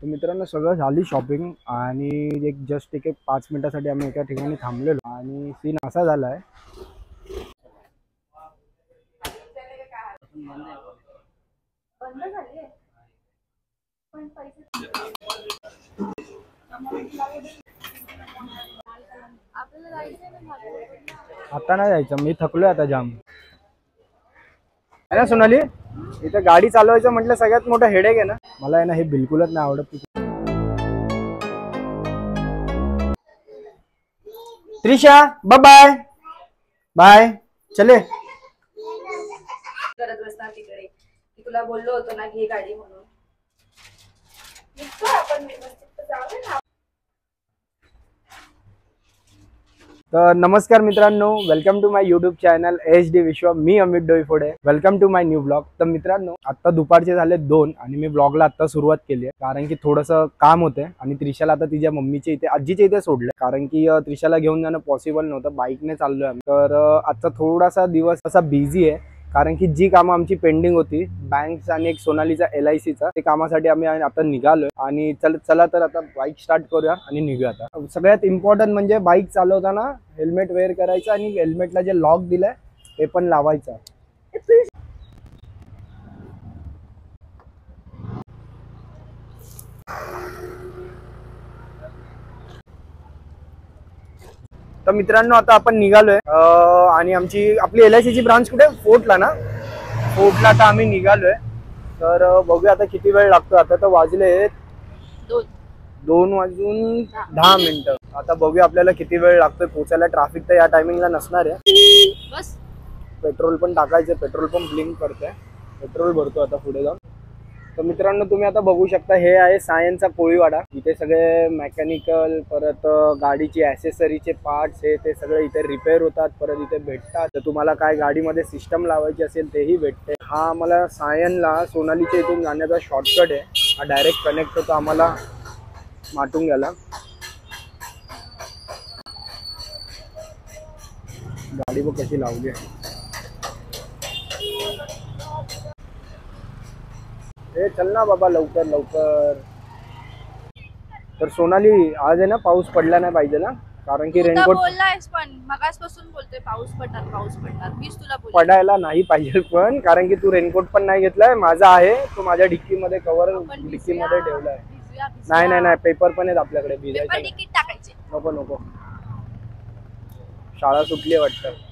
तर मित्रांनो सगळं झाली शॉपिंग आणि एक जस्ट एक 5 मिनिटासाठी आम्ही एका ठिकाणी थांबलेलो आणि सीन असा झालाय. आता नाही जायचं, मी थकलोय आता जाम है ना सोनाली. इथं गाडी चालवायचं म्हटलं सगळ्यात मोठं हेडेक आहे ना. मला आहे ना हे बिलकुलच नाही आवडत. त्रिशा बाय बाय बाय चले. करत बसणार तिकडे. तुला बोललो होतो ना घे गाडी म्हणून. आपण व्यवस्थित जाऊ ना. तर नमस्कार मित्रांनो, welcome to my YouTube channel HD Vishwa. मी Amit Doiphode. Welcome to my new blog. तर मित्रांनो आता दुपारचे झाले 2 आणि मी ब्लॉगला आता सुरुवात केली आहे कारण की थोडंसं काम होते आणि त्रिशाला आता तिच्या मम्मीच्या इथे आजीच्या इथे सोडलं कारण की त्रिशाला घेऊन जाणं पॉसिबल नव्हतं. बाईकने चाललोय आम्ही. तर आजचा थोडासा दिवस असा बिझी आहे कारण की जी कामं आमची पेंडिंग होती बँक आणि एक सोनालीचा LICचा, ते कामासाठी आम्ही आता निघालोय आणि चला तर आता बाईक स्टार्ट करूया आणि निघूया. आता सगळ्यात इम्पॉर्टंट म्हणजे बाईक चालवताना हेल्मेट वेअर करायचं आणि हेल्मेटला जे लॉक दिलंय ते पण लावायचं. तर मित्रांनो आता आपण निघालोय आणि आपली LICची ब्रांच कुठे फोर्टला ना. फोर्टला आता आम्ही निघालोय. तर बघूया आता किती वेळ लागतो. आता तर वाजले 2 वाजून 10 मिनिटं. आता बघूया आपल्याला किती वेळ लागतोय पोहोचायला. ट्रॅफिक तर या टायमिंगला नसणार आहे. बस पेट्रोल पण टाकायचं. पेट्रोल पण ब्लिंक करतोय. पेट्रोल भरतो आता पुढे जाऊन. तर मित्रांनो तुम्ही आता बघू शकता हे आहे सायनचा कोळीवाडा. इथे सगळे मेकॅनिकल परत गाडीची ॲसेसरीचे पार्ट्स हे ते सगळे इथे रिपेअर होतात, परत इथे भेटतात. तर तुम्हाला काय गाडीमध्ये सिस्टम लावायची असेल तेही भेटते. हा आम्हाला सायनला सोनालीच्या इथून जाण्याचा शॉर्टकट आहे. हा डायरेक्ट कनेक्ट होतो आम्हाला माटुंग्याला. गाडी बघ कशी लावली आहे. ए चल ना बाबा लवकर लवकर. तर सोनाली आज आहे ना पाऊस पडला नाही पाहिजे ना कारण की रेनकोट बोललायस पण मगासपासून बोलतोय पाऊस पडणार. मीच तुला बोलले पडायला नाही पाहिजे पण कारण की तू रेनकोट पण नाही घेतलाय. माझा आहे तो माझ्या डिक्कीमध्ये कव्हर डिक्कीमध्ये ठेवलाय. नाही नाही नाही पेपर पण आहेत आपल्याकडे. भिजायचं तिकीट टाकायचे. नको नको, शाळा सुटली वाटतं.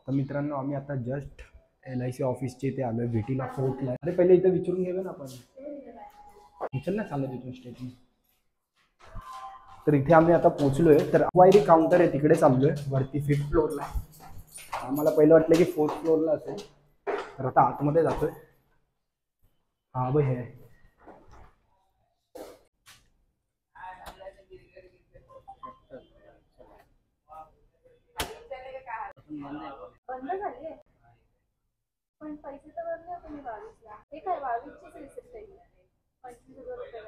तर मित्रांनो आम्ही आता जस्ट LIC ऑफिसच्या इथे आलोय भेटीला फोर्टला. अरे पहिले इथे विचारून घेऊया ना आपण. विचार ना चालत इथून स्टेशन. तर इथे आम्ही आता पोहोचलोय. तर क्वायरी काउंटर आहे तिकडे चाललोय वरती 5th फ्लोअरला. आम्हाला पहिलं वाटलं की 4th फ्लोअरला असेल तर आता आतमध्ये जातोय. हा भाई हे बंद झाली आहे पण पैसे तर भरले होते मी 22ला. हे काय 22ची रिसिप्ट आहे. 25,000 रुपये.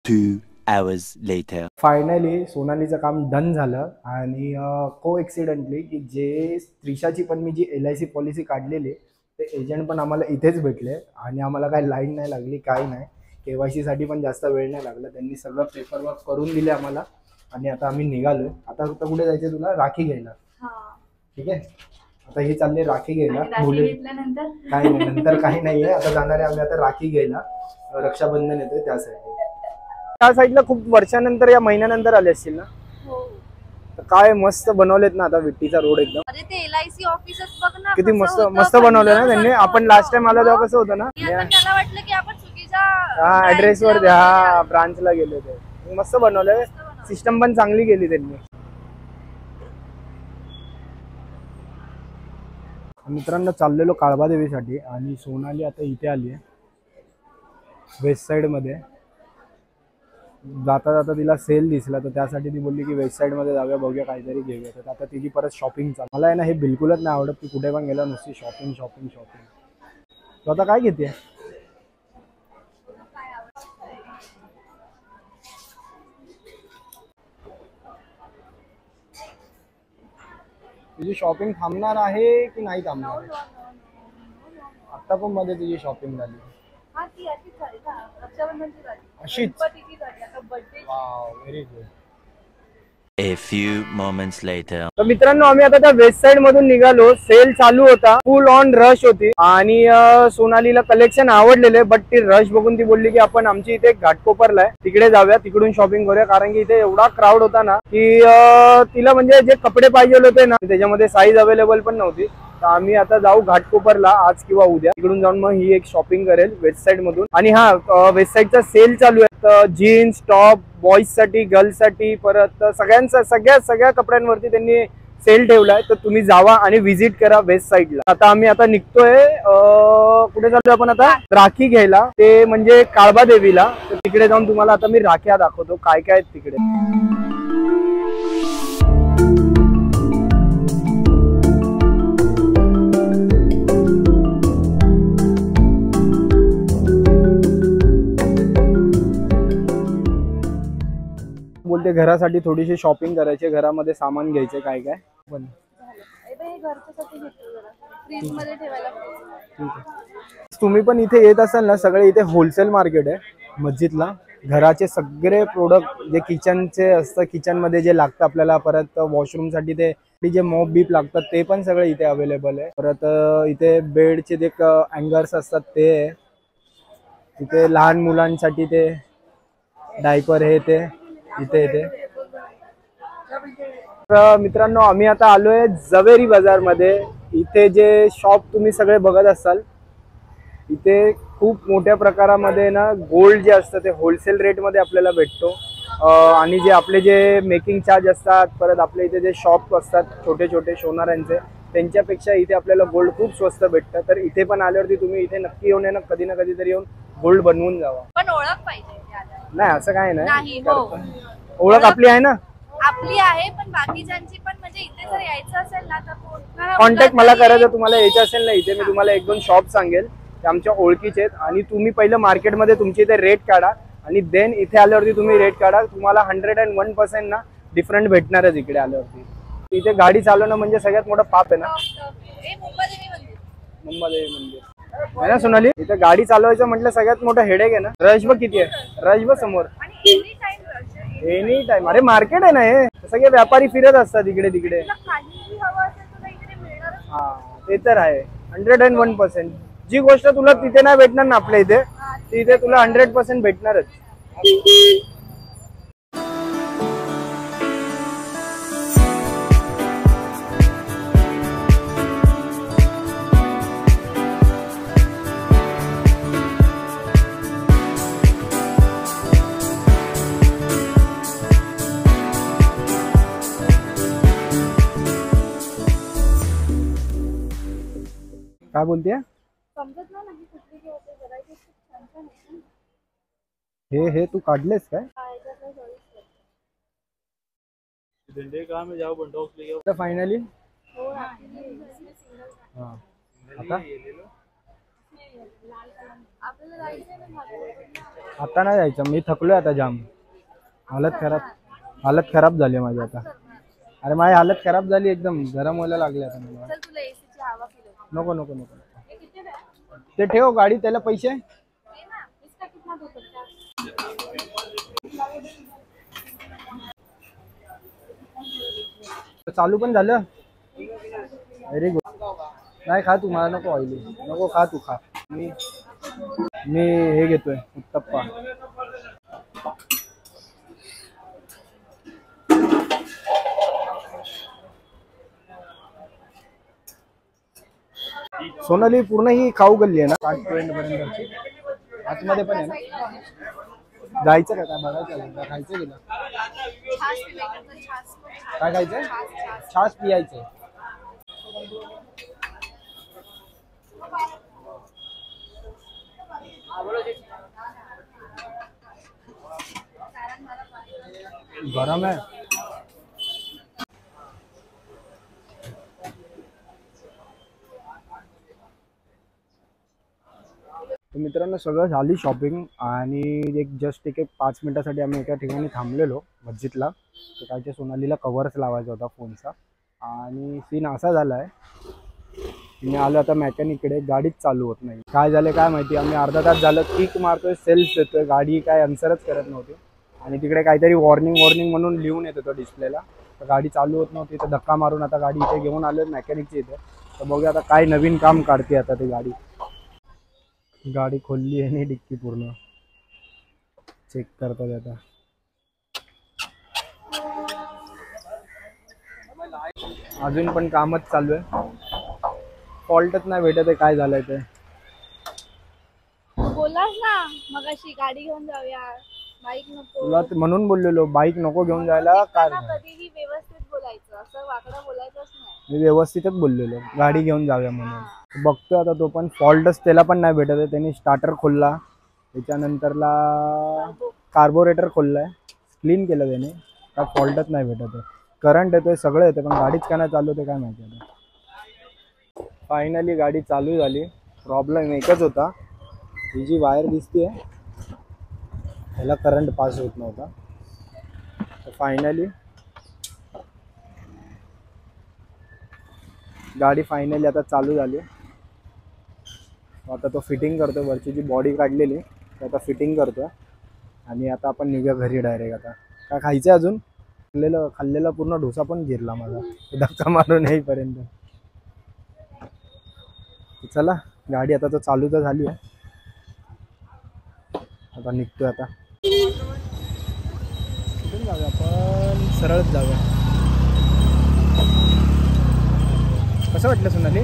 2 hours later. फायनली सोनालीचं काम डन झालं आणि को ॲक्सिडेंटली की जे त्रिशाची पण मी जी LIC पॉलिसी काढलेली ते एजंट पण आम्हाला इथेच भेटले आणि आम्हाला काही लाईन नाही लागली काही नाही. KYC साठी पण जास्त वेळ नाही लागला. त्यांनी सगळं पेपरवर्क करून दिले आम्हाला आणि आता आम्ही निघालोय. आता कुठे जायचं तुला? राखी घ्यायला. ठीक आहे आता हे चालले राखी घ्यायला. मुले काही नाही नंतर काही नाहीये. आता जाणार आहे आम्ही आता राखी घ्यायला. रक्षाबंधन येतोय त्यासाठी. त्या साईडला खूप वर्षानंतर या महिन्यानंतर आले असतील ना. काय मस्त बनवलेत ना आता विट्टीचा रोड एकदम. अरे ते LIC ऑफिसच बघ ना किती मस्त मस्त बनवलं ना त्यांनी. आपण लास्ट टाइम आलो तेव्हा कसं होतं ना. त्याला वाटलं की आपण चुकीच्या हा ऍड्रेस वर हा ब्रांचला गेले होते. मस्त बनवलंय, सिस्टम पण चांगली केली त्यांनी. मित्रांनो चाललेलो काळबा देवीसाठी आणि सोनाली आता इथे आली आहे वेस्ट साइड मध्ये. जाता जाता तिला सेल दिसला तर त्यासाठी ती बोलली की वेस्ट साइड मध्ये जाऊया, बघूया काहीतरी घेऊया. तर आता तिची परत शॉपिंग चालू. मला आहे ना हे बिलकुलच नाही आवडत की कुठे पण गेला नुसती शॉपिंग शॉपिंग शॉपिंग. तो आता काय घेते? तुझी शॉपिंग थांबणार आहे की नाही थांबणार? आता पण मध्ये तुझी शॉपिंग झाली. हा ती अशीच झाली ना, रक्षाबंधनची झाली, अशीच? गणपतीची झाली, आता birthday. Wow, very good. A few moments later. तर मित्रांनो आम्ही आता त्या वेस्ट साइड मधून निघालो. सेल चालू होता, फुल ऑन रश होती आणि सोनालीला कलेक्शन आवडलेले, बट ती रश बघून ती बोलली की आपण आमची इथे घाटकोपरला आहे तिकडे जाऊया, तिकडून शॉपिंग करूया. कारण की इथे एवढा क्राऊड होता ना की तिला म्हणजे जे कपडे पाहिजे होते ना त्याच्यामध्ये साईज अवेलेबल पण नव्हती. तर आम्ही आता जाऊ घाटकोपरला आज किंवा उद्या, तिकडून जाऊन मग ही एक शॉपिंग करेल वेस्ट साइड मधून. आणि हा वेस्ट साइडचा सेल चालू आहे, जीन्स टॉप बॉईज साठी गर्ल्स साठी परत सगळ्या कपड्यांवरती त्यांनी सेल ठेवलाय. तर तुम्ही जावा आणि व्हिजिट करा वेस्ट साइडला. आता आम्ही आता निघतोय, कुठे चाललोय आपण आता? राखी घ्यायला, ते म्हणजे काळबा देवीला. तर तिकडे जाऊन तुम्हाला आता मी राख्या दाखवतो काय काय आहेत तिकडे. बोलते घरासाठी थोडीशी शॉपिंग करायची, घरामध्ये सामान घ्यायचे काय काय पण. घरच्यासाठी घेतलं जरा, फ्रीज मध्ये ठेवायला. ठीक आहे. तुम्ही पण इथे येत असाल ना, सगळे इथे होलसेल मार्केट आहे मस्जिदला. घराचे सगळे प्रोडक्ट जे किचनचे असतात, किचन मध्ये जे लागतं आपल्याला, परत वॉशरूम साठी ते जे मॉप बीप लागतात ते पण सगळे इथे अवेलेबल आहे. परत इथे बेडचे जे अँगर्स असतात ते, इथे लहान मुलांसाठी ते डायपर हे ते इथे इथे. तर मित्रांनो आम्ही आता आलोय जवेरी बाजार मध्ये. इथे जे शॉप तुम्ही सगळे बघत असाल, इथे खूप मोठ्या प्रकारामध्ये ना गोल्ड जे असतं ते होलसेल रेट मध्ये आपल्याला भेटतो. आणि जे आपले जे मेकिंग चार्ज असतात, परत आपले इथे जे शॉप असतात छोटे छोटे सोनारांचे, त्यांच्यापेक्षा इथे आपल्याला गोल्ड खूप स्वस्त भेटतं. तर इथे पण आल्यावरती तुम्ही इथे नक्की येऊन आहे ना, कधी ना कधी तरी येऊन गोल्ड बनवून जावा. पण ओळख पाहिजे. नाही असं काय नाही, नाही, हो. ओळख आपली आहे ना, आपली आहे, पण बाकीच्यांची पण. म्हणजे इथे जर यायचं असेल ना तर कॉन्टॅक्ट मला करायचं. तुम्हाला यायचं असेल ना इथे, मी तुम्हाला एक दोन शॉप सांगेल ते आमच्या ओळखीचे आहेत. आणि तुम्ही पहिलं मार्केटमध्ये तुमचे इथे रेट काढा आणि देन इथे आल्यावरती तुम्ही रेट काढा. तुम्हाला 101% ना डिफरंट भेटणारच इकडे आल्यावरती. इथे गाडी चालवणं म्हणजे सगळ्यात मोठं पाप आहे ना. मुंबादेवी मंदिर आहे ना सोनाली. इथे गाडी चालवायचं म्हटलं सगळ्यात मोठं हेडेक आहे ना. रश बघ किती आहे, रश बघ समोर एनी टाइम. अरे मार्केट आहे ना हे, सगळे व्यापारी फिरत असतात इकडे तिकडे. हा ते तर आहे 101%. जी गोष्ट तुला तिथे नाही भेटणार ना आपल्या इथे, तिथे तुला 100% भेटणारच. काय बोलते? समजत नाही कुठली घ्यायची, व्हरायटी छान छान आहे. हे तू काढलेस काय? फायनली आता नाही जायचं, मी थकलोय आता जाम. हालत खराब झाली माझी आता. अरे माझी हालत खराब झाली एकदम, गरम व्हायला लागले आता मला. नको नको नको, ते ठेव गाडी, त्याला पैसे. चालू पण झालं. Very good. नाही खा तू, मला नको ऑइली नको, खा तू खा. मी हे घेतोय उत्तप्पा. सोनाली पूर्ण ही खाऊ गल्ली आहे ना, 8 पर्यंत. आतमध्ये पण आहे ना. जायचं का काय बघायचं का खायचं गेलं काय खायचं छास पियायचं. गरम आहे. तर मित्रांनो सगळं झाली शॉपिंग आणि एक जस्ट एक 5 मिनिटासाठी आम्ही एका ठिकाणी थांबलेलो मस्जिदला. तर कालच्या सोनालीला कव्हरच लावायचा होता फोनचा आणि सीन असा झाला आहे मी आलो आता मेकॅनिककडे. गाडीच चालू होत नाही. काय झालं काय माहिती. आम्ही अर्धा तास झालं किक मारतोय सेल्फ देतोय गाडी काय आन्सरच करत नव्हती आणि तिकडे काहीतरी वॉर्निंग म्हणून लिहून येत होतं डिस्प्लेला. तर गाडी चालू होत नव्हती. तर धक्का मारून आता गाडी इथे घेऊन आलो मेकॅनिकची इथे. तर बघूया आता काय नवीन काम काढते आता ती गाडी. गाडी खोलली आहे आणि डिक्की पूर्ण चेक करतात आता. अजून पण कामच चालू आहे. फॉल्टच नाही भेटत आहे. काय झालंय ते बोलास ना मगाशी गाडी घेऊन जाऊया बाईक नको. तुला म्हणून बोललेलो बाईक नको घेऊन जायला. काय कधीही व्यवस्थित बोलायचं असं वाकडं बोलायचंच नाही. मी व्यवस्थितच बोललेलो गाडी घेऊन जाऊया म्हणून. बघतोय आता तो पण फॉल्टच त्याला पण नाही भेटत आहे. त्यांनी स्टार्टर खोलला त्याच्यानंतरला कार्बोरेटर खोललाय क्लीन केलं त्याने. काय फॉल्टच नाही भेटत आहे. करंट येतोय सगळं येतं पण गाडीच का नाही चालू होते काय माहिती आता. फायनली गाडी चालू झाली. प्रॉब्लेम एकच होता ही जी वायर दिसते ह्याला करंट पास होत नव्हता. तर फायनली गाडी फायनली आता चालू झाली. आता तो फिटिंग करतो. वरची जी बॉडी काढलेली ते आता फिटिंग करतो आणि आता आपण निघा घरी डायरेक्ट. आता काय खायचं अजून खाल्लेला पूर्ण डोसा पण गिरला माझा धक्का मारून येईपर्यंत. चला गाडी आता तो चालू तर झाली आहे. आता निघतोय आता. कुठून जाऊया आपण सरळच जाऊया. कसं वाटलं सोनाली.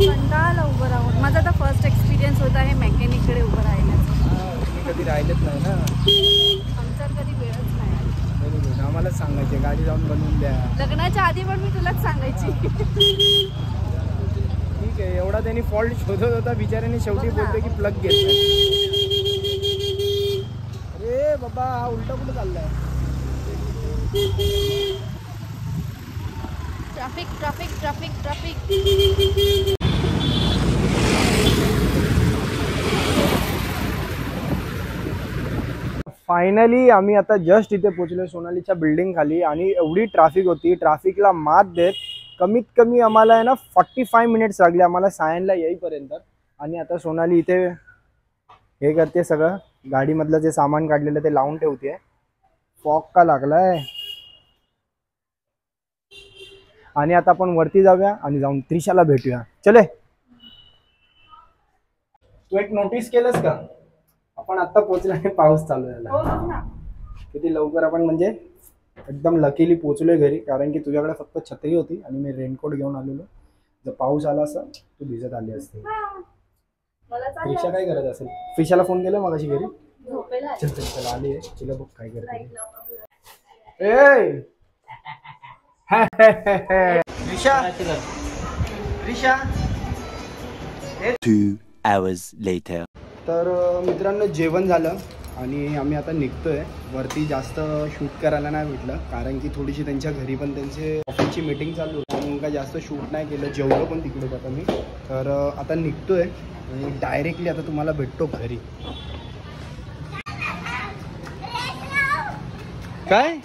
कंटाळा उभं राहून. माझा आता फर्स्ट एक्सपिरियन्स होता हे मेकॅनिककडे उभं राहिल्याचा. तुम्ही कधी राहिलेच नाही ना. आमच्यात कधी वेळच नाही. बरोबर आम्हालाच सांगायचे गाडी जाऊन बनवून द्या. लग्नाच्या आधी पण मी तुलाच सांगायची. ठीक आहे. एवढा त्यांनी फॉल्ट शोधत होता बिचाऱ्याने शेवटी बोलतो की प्लग घेतला. अरे बाबा हा उलटा कुठं चाललाय. Traffic traffic traffic traffic. Finally आम्ही आता जस्ट इथे पोहोचलो सोनालीच्या बिल्डिंग खाली आणि एवढी ट्रॅफिक होती. ट्रॅफिकला मात देत कमीत कमी आम्हाला आहे ना 45 मिनिट्स लागले आम्हाला सायनला येईपर्यंत. आणि आता सोनाली इथे हे करते सगळं गाडीमधलं जे सामान काढलेलं ते लावून ठेवते. फॉग का लागलाय. आणि आता आपण वरती जाऊया आणि जाऊन त्रिशाला भेटूया. चले. तू एक नोटीस केलंस का आपण आता पोहोचल्याने पाऊस चालू झाला. किती लवकर आपण म्हणजे एकदम लकीली पोहोचलोय घरी. कारण की तुझ्याकडे फक्त छत्री होती आणि मी रेनकोट घेऊन आलेलो. जर पाऊस आला असता तू भिजत आली असते. त्रिशा काय करत असेल. त्रिशाला फोन केला मग अशी घरी चल आली आहे. तिला बघ काय करते. Trisha 2 hours later. तर मित्रांनो जेवण झालं आणि आम्ही आता निघतोय. वरती जास्त शूट करायला नाही भेटलं कारण की थोडीशी त्यांच्या घरी पण त्यांचे ऑफिसची मीटिंग चालू होती म्हणून काय जास्त शूट नाही केलं. जेवलो पण तिकडे आता मी. तर आता निघतोय आणि डायरेक्टली आता तुम्हाला भेटतो घरी. काय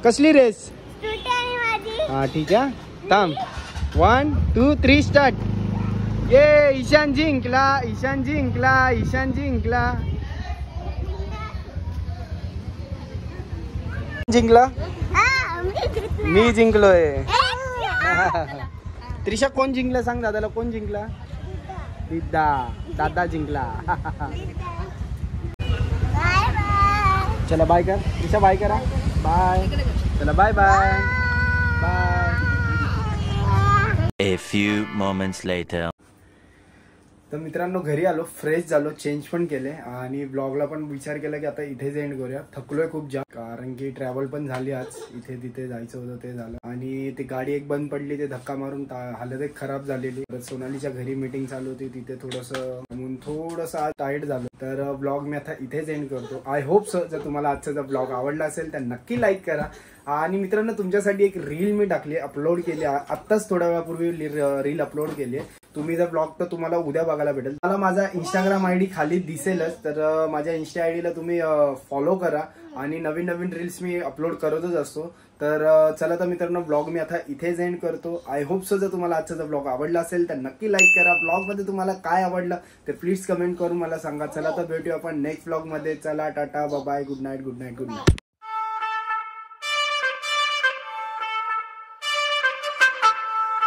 कसली रेस. हां ठीक आहे थांब. 1 2 3 स्टार्ट. ये ईशान जिंकला. ईशान जिंकला. ईशान जिंकला. जिंकला. मी जिंकलोय. त्रिशा कोण जिंकला सांग दादाला. कोण जिंकला. दादा जिंकला. चला बाय कर. त्रिशा बाय करा. बाय. चला bye bye bye. A few moments later. तर मित्रांनो घरी आलो, फ्रेश झालो, चेंज पण केले आणि ब्लॉगला पण विचार केला की आता इथेच एंड करूया. थकलोय खूप जास्त कारण की ट्रॅव्हल पण झाली आज, इथे तिथे जायचं होतं ते झालं आणि ती गाडी एक बंद पडली, ते धक्का मारून हालत एक खराब झालेली. तर सोनालीच्या घरी मीटिंग चालू होती, तिथे थोडंसं आज टाईट झालं. तर ब्लॉग मी आता इथेच एंड करतो. आय होप सो जर तुम्हाला आजचा ब्लॉग आवडला असेल तर नक्की लाईक करा. आणि मित्रांनो तुमच्यासाठी एक रील मी टाकली, अपलोड केली आत्ताच थोड्या वेळापूर्वी रील अपलोड केली आहे. तुम्ही जर ब्लॉग तर तुम्हाला उद्या बघायला भेटेल. मला माझा इंस्टाग्राम आयडी खाली दिसेलच, तर माझ्या इंस्टा आयडीला तुम्ही फॉलो करा आणि नवीन नवीन रील्स मी अपलोड करतच असतो. तर चला तर मित्रांनो ब्लॉग मी आता इथेच एंड करतो. आय होप सो जर तुम्हाला आजचा ब्लॉग आवडला असेल तर नक्की लाईक करा. ब्लॉग मध्ये तुम्हाला काय आवडलं ते प्लीज कमेंट करून मला सांगा. चला तर भेटूया आपण नेक्स्ट ब्लॉग मध्ये. चला tata bye bye, good night good night good night.